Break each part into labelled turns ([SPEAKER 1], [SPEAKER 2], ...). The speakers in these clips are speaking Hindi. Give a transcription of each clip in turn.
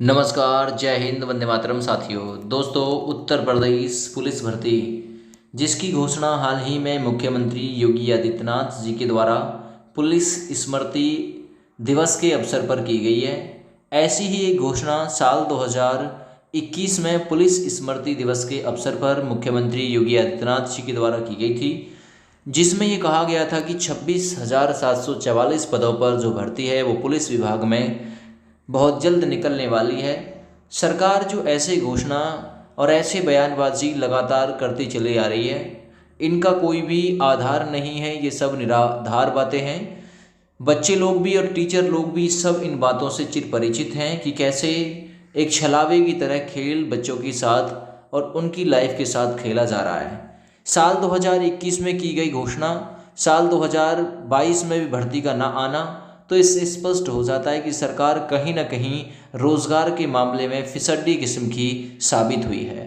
[SPEAKER 1] नमस्कार, जय हिंद, वंदे मातरम साथियों। दोस्तों, उत्तर प्रदेश पुलिस भर्ती जिसकी घोषणा हाल ही में मुख्यमंत्री योगी आदित्यनाथ जी के द्वारा पुलिस स्मृति दिवस के अवसर पर की गई है। ऐसी ही एक घोषणा साल 2021 में पुलिस स्मृति दिवस के अवसर पर मुख्यमंत्री योगी आदित्यनाथ जी के द्वारा की गई थी, जिसमें ये कहा गया था कि 26,744 पदों पर जो भर्ती है वो पुलिस विभाग में बहुत जल्द निकलने वाली है। सरकार जो ऐसे घोषणा और ऐसे बयानबाजी लगातार करती चली आ रही है, इनका कोई भी आधार नहीं है, ये सब निराधार बातें हैं। बच्चे लोग भी और टीचर लोग भी सब इन बातों से चिर परिचित हैं कि कैसे एक छलावे की तरह खेल बच्चों के साथ और उनकी लाइफ के साथ खेला जा रहा है। साल 2021 में की गई घोषणा, साल 2022 में भी भर्ती का ना आना, तो इससे स्पष्ट हो जाता है कि सरकार कहीं ना कहीं रोजगार के मामले में फिसड्डी किस्म की साबित हुई है।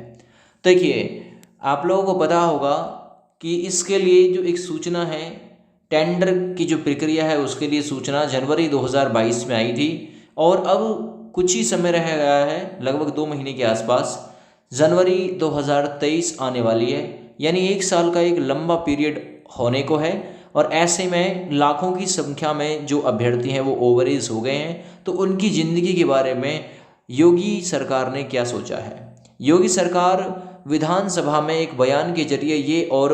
[SPEAKER 1] देखिए, आप लोगों को पता होगा कि इसके लिए जो एक सूचना है, टेंडर की जो प्रक्रिया है, उसके लिए सूचना जनवरी 2022 में आई थी और अब कुछ ही समय रह गया है, लगभग 2 महीने के आसपास जनवरी 2023 आने वाली है। यानी 1 साल का एक लंबा पीरियड होने को है और ऐसे में लाखों की संख्या में जो अभ्यर्थी हैं वो ओवरेज हो गए हैं। तो उनकी ज़िंदगी के बारे में योगी सरकार ने क्या सोचा है? योगी सरकार विधानसभा में एक बयान के जरिए ये और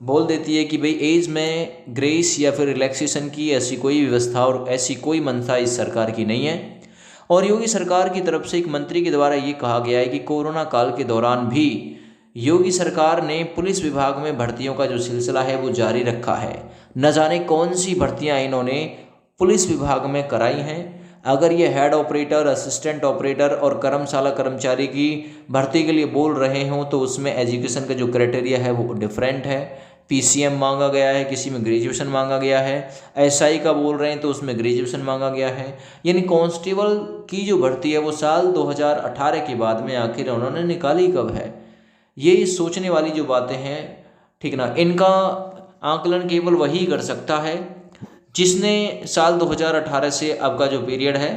[SPEAKER 1] बोल देती है कि भाई एज में ग्रेस या फिर रिलैक्सेशन की ऐसी कोई व्यवस्था और ऐसी कोई मंशा इस सरकार की नहीं है। और योगी सरकार की तरफ से एक मंत्री के द्वारा ये कहा गया है कि कोरोना काल के दौरान भी योगी सरकार ने पुलिस विभाग में भर्तियों का जो सिलसिला है वो जारी रखा है। न जाने कौन सी भर्तियां इन्होंने पुलिस विभाग में कराई हैं। अगर ये हेड ऑपरेटर, असिस्टेंट ऑपरेटर और कर्मशाला कर्मचारी की भर्ती के लिए बोल रहे हों तो उसमें एजुकेशन का जो क्राइटेरिया है वो डिफरेंट है। पीसीएम मांगा गया है, किसी में ग्रेजुएशन मांगा गया है। एसआई का बोल रहे हैं तो उसमें ग्रेजुएशन मांगा गया है। यानी कांस्टेबल की जो भर्ती है वो साल 2018 के बाद में आखिर उन्होंने निकाली कब है? ये सोचने वाली जो बातें हैं, ठीक ना, इनका आकलन केवल वही कर सकता है जिसने साल 2018 से अब का जो पीरियड है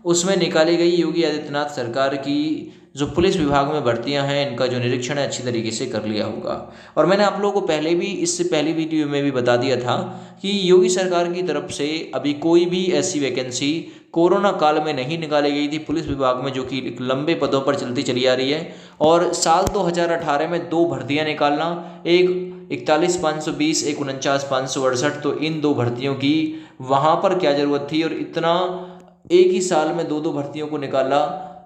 [SPEAKER 1] उसमें निकाली गई योगी आदित्यनाथ सरकार की जो पुलिस विभाग में भर्तियां हैं, इनका जो निरीक्षण है अच्छी तरीके से कर लिया होगा। और मैंने आप लोगों को पहले भी, इससे पहली वीडियो में भी बता दिया था कि योगी सरकार की तरफ से अभी कोई भी ऐसी वैकेंसी कोरोना काल में नहीं निकाली गई थी पुलिस विभाग में, जो कि एक लंबे पदों पर चलती चली आ रही है। और साल 2018 में 2 भर्तियां निकालना, एक 41,520, एक 49,568, तो इन 2 भर्तियों की वहाँ पर क्या ज़रूरत थी? और इतना एक ही साल में 2-2 भर्तियों को निकाला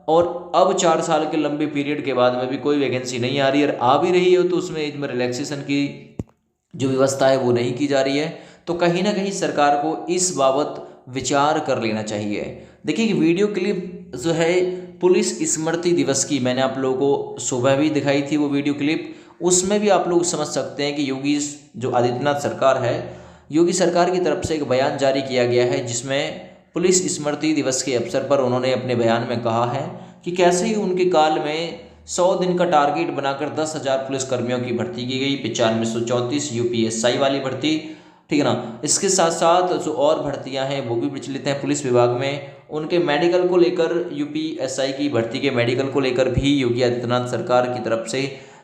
[SPEAKER 1] और अब 4 साल के लंबे पीरियड के बाद में भी कोई वैकेंसी नहीं आ रही है। और आ भी रही है तो उसमें एज में रिलैक्सेशन की जो व्यवस्था है वो नहीं की जा रही है। तो कहीं ना कहीं सरकार को इस बाबत विचार कर लेना चाहिए। देखिए कि वीडियो क्लिप जो है पुलिस स्मृति दिवस की, मैंने आप लोगों को सुबह भी दिखाई थी वो वीडियो क्लिप, उसमें भी आप लोग समझ सकते हैं कि योगी जो आदित्यनाथ सरकार है, योगी सरकार की तरफ से एक बयान जारी किया गया है जिसमें पुलिस स्मृति दिवस के अवसर पर उन्होंने अपने बयान में कहा है कि कैसे ही उनके काल में 100 दिन का टारगेट बनाकर 10,000 पुलिस कर्मियों की भर्ती की गई, 9534 यूपीएसआई वाली भर्ती, ठीक है ना। इसके साथ साथ जो और भर्तियां हैं वो भी प्रचलित हैं पुलिस विभाग में। उनके मेडिकल को लेकर, यूपीएसआई की भर्ती के मेडिकल को लेकर भी योगी आदित्यनाथ सरकार की तरफ से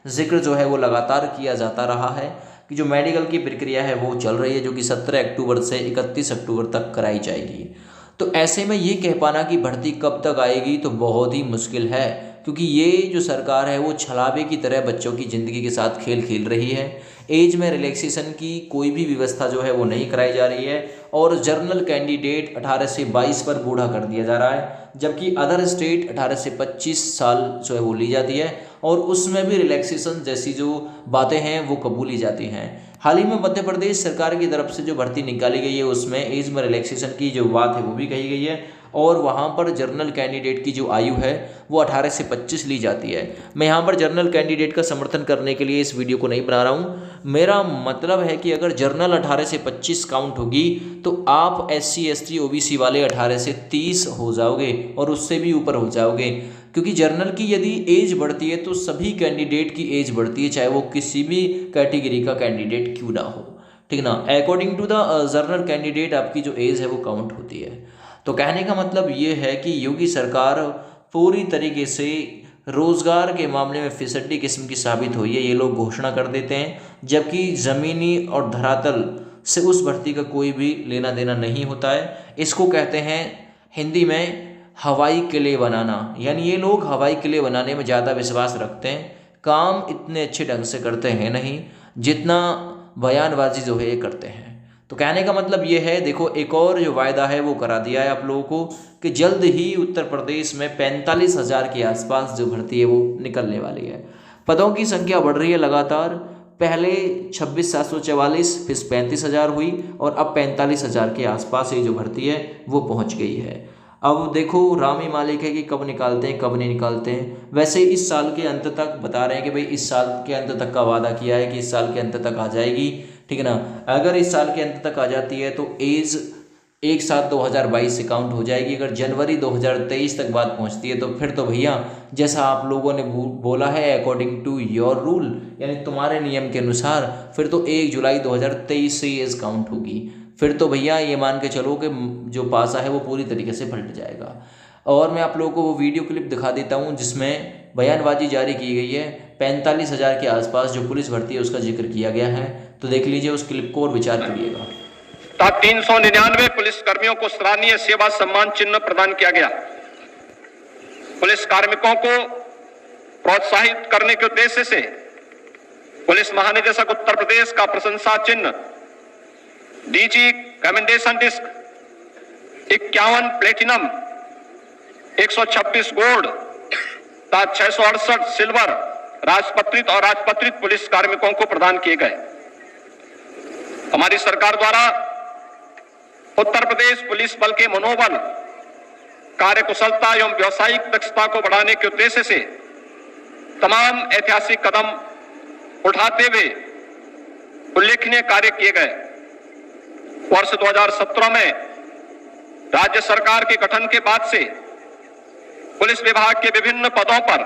[SPEAKER 1] जिक्र जो है वो लगातार किया जाता रहा है कि जो मेडिकल की प्रक्रिया है वो चल रही है, जो कि 17 अक्टूबर से 31 अक्टूबर तक कराई जाएगी। तो ऐसे में ये कह पाना कि भर्ती कब तक आएगी तो बहुत ही मुश्किल है, क्योंकि ये जो सरकार है वो छलावे की तरह बच्चों की ज़िंदगी के साथ खेल खेल रही है। एज में रिलैक्सेशन की कोई भी व्यवस्था जो है वो नहीं कराई जा रही है और जर्नल कैंडिडेट 18 से 22 पर बूढ़ा कर दिया जा रहा है, जबकि अदर स्टेट 18 से 25 साल जो है वो ली जाती है और उसमें भी रिलैक्सेशन जैसी जो बातें हैं वो कबूली जाती हैं। हाल ही में मध्य प्रदेश सरकार की तरफ से जो भर्ती निकाली गई है उसमें एज में रिलैक्सेशन की जो बात है वो भी कही गई है और वहाँ पर जर्नल कैंडिडेट की जो आयु है वो 18 से 25 ली जाती है। मैं यहाँ पर जर्नल कैंडिडेट का समर्थन करने के लिए इस वीडियो को नहीं बना रहा हूँ। मेरा मतलब है कि अगर जर्नल 18 से 25 काउंट होगी तो आप SC ST OBC वाले 18 से 30 हो जाओगे और उससे भी ऊपर हो जाओगे, क्योंकि जर्नल की यदि एज बढ़ती है तो सभी कैंडिडेट की एज बढ़ती है, चाहे वो किसी भी कैटेगरी का कैंडिडेट क्यों ना हो, ठीक ना। According to the general candidate आपकी जो एज है वो काउंट होती है। तो कहने का मतलब ये है कि योगी सरकार पूरी तरीके से रोज़गार के मामले में फिसड्डी किस्म की साबित हुई है। ये लोग घोषणा कर देते हैं, जबकि ज़मीनी और धरातल से उस भर्ती का कोई भी लेना देना नहीं होता है। इसको कहते हैं हिंदी में हवाई किले बनाना, यानी ये लोग हवाई किले बनाने में ज़्यादा विश्वास रखते हैं, काम इतने अच्छे ढंग से करते हैं नहीं जितना बयानबाजी जो है ये करते हैं। तो कहने का मतलब ये है, देखो एक और जो वायदा है वो करा दिया है आप लोगों को कि जल्द ही उत्तर प्रदेश में 45,000 के आसपास जो भर्ती है वो निकलने वाली है। पदों की संख्या बढ़ रही है लगातार, पहले 26,744 फिर 35,000 हुई और अब 45,000 के आसपास ये जो भर्ती है वो पहुंच गई है। अब देखो राम ही मालिक है कि कब निकालते हैं कब नहीं निकालते हैं। वैसे इस साल के अंत तक बता रहे हैं कि भाई इस साल के अंत तक का वादा किया है कि इस साल के अंत तक आ जाएगी, ठीक है ना। अगर इस साल के अंत तक आ जाती है तो एज 1/7/2022 से काउंट हो जाएगी। अगर जनवरी 2023 तक बात पहुंचती है तो फिर तो भैया जैसा आप लोगों ने बोला है अकॉर्डिंग टू योर रूल, यानी तुम्हारे नियम के अनुसार, फिर तो 1 जुलाई 2023 से एज काउंट होगी। फिर तो भैया ये मान के चलो कि जो पासा है वो पूरी तरीके से पलट जाएगा। और मैं आप लोगों को वो वीडियो क्लिप दिखा देता हूँ जिसमें बयानबाजी जारी की गई है। 45,000 के आसपास जो पुलिस भर्ती है उसका जिक्र किया गया है, तो देख लीजिए उस क्लिप को और विचार करिएगा।
[SPEAKER 2] 399 पुलिस कर्मियों को सराहनीय सेवा सम्मान चिन्ह प्रदान किया गया। पुलिस कार्मिकों को प्रोत्साहित करने के उद्देश्य से पुलिस महानिदेशक उत्तर प्रदेश का प्रशंसा चिन्ह, DG commendation disc 51 platinum, 126 gold तथा 668 सिल्वर राजपत्रित और राजपत्रित पुलिस कार्मिकों को प्रदान किए गए। हमारी सरकार द्वारा उत्तर प्रदेश पुलिस बल के मनोबल, कार्यकुशलता एवं व्यावसायिक दक्षता को बढ़ाने के उद्देश्य से तमाम ऐतिहासिक कदम उठाते हुए उल्लेखनीय कार्य किए गए। वर्ष 2017 में राज्य सरकार के गठन के बाद से पुलिस विभाग के विभिन्न पदों पर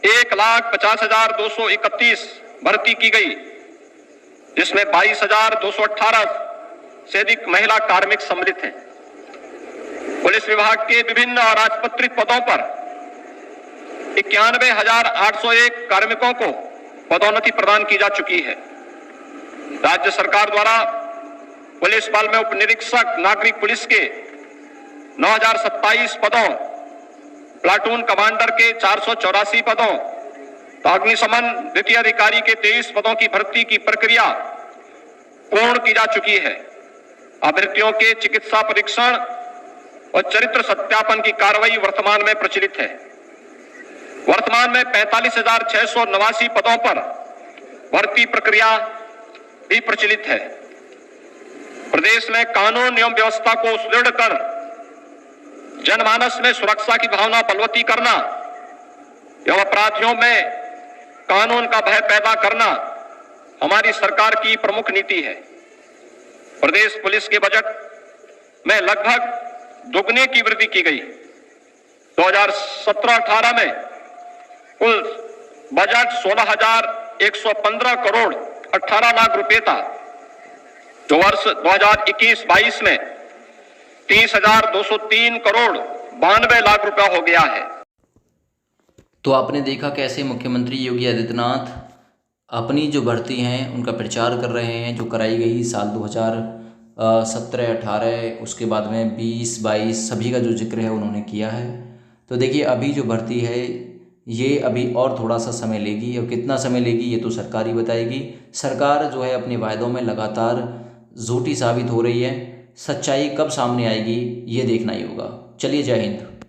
[SPEAKER 2] 1,50,231 भर्ती की गई, जिसमें 22,218 से अधिक महिला कार्मिक सम्मिलित हैं। पुलिस विभाग के विभिन्न अराजपत्रित पदों पर 91,801 कार्मिकों को पदोन्नति प्रदान की जा चुकी है। राज्य सरकार द्वारा पुलिस बल में उप निरीक्षक नागरिक पुलिस के 9,027 पदों, प्लाटून कमांडर के 484 पदों, तो अग्निशमन द्वितीय अधिकारी के 23 पदों की भर्ती की प्रक्रिया पूर्ण की जा चुकी है। अभ्यर्थियों के चिकित्सा परीक्षण और चरित्र सत्यापन की कार्रवाई वर्तमान में प्रचलित है। वर्तमान में 45,689 पदों पर भर्ती प्रक्रिया भी प्रचलित है। प्रदेश में कानून एवं व्यवस्था को सुदृढ़ कर जनमानस में सुरक्षा की भावना बलवती करना एवं अपराधियों में कानून का भय पैदा करना हमारी सरकार की प्रमुख नीति है। प्रदेश पुलिस के बजट में लगभग दुगने की वृद्धि की गई। 2017-18 में कुल बजट 16,115 करोड़ 18 लाख रुपए था, जो वर्ष 2021-22 में 30,203 करोड़ 92 लाख रुपया हो गया है।
[SPEAKER 1] तो आपने देखा कैसे मुख्यमंत्री योगी आदित्यनाथ अपनी जो भर्ती हैं उनका प्रचार कर रहे हैं, जो कराई गई साल 2017-18, उसके बाद में 20-22 सभी का जो जिक्र है उन्होंने किया है। तो देखिए अभी जो भर्ती है ये अभी और थोड़ा सा समय लेगी, और कितना समय लेगी ये तो सरकार ही बताएगी। सरकार जो है अपने वायदों में लगातार झूठी साबित हो रही है, सच्चाई कब सामने आएगी ये देखना ही होगा। चलिए, जय हिंद।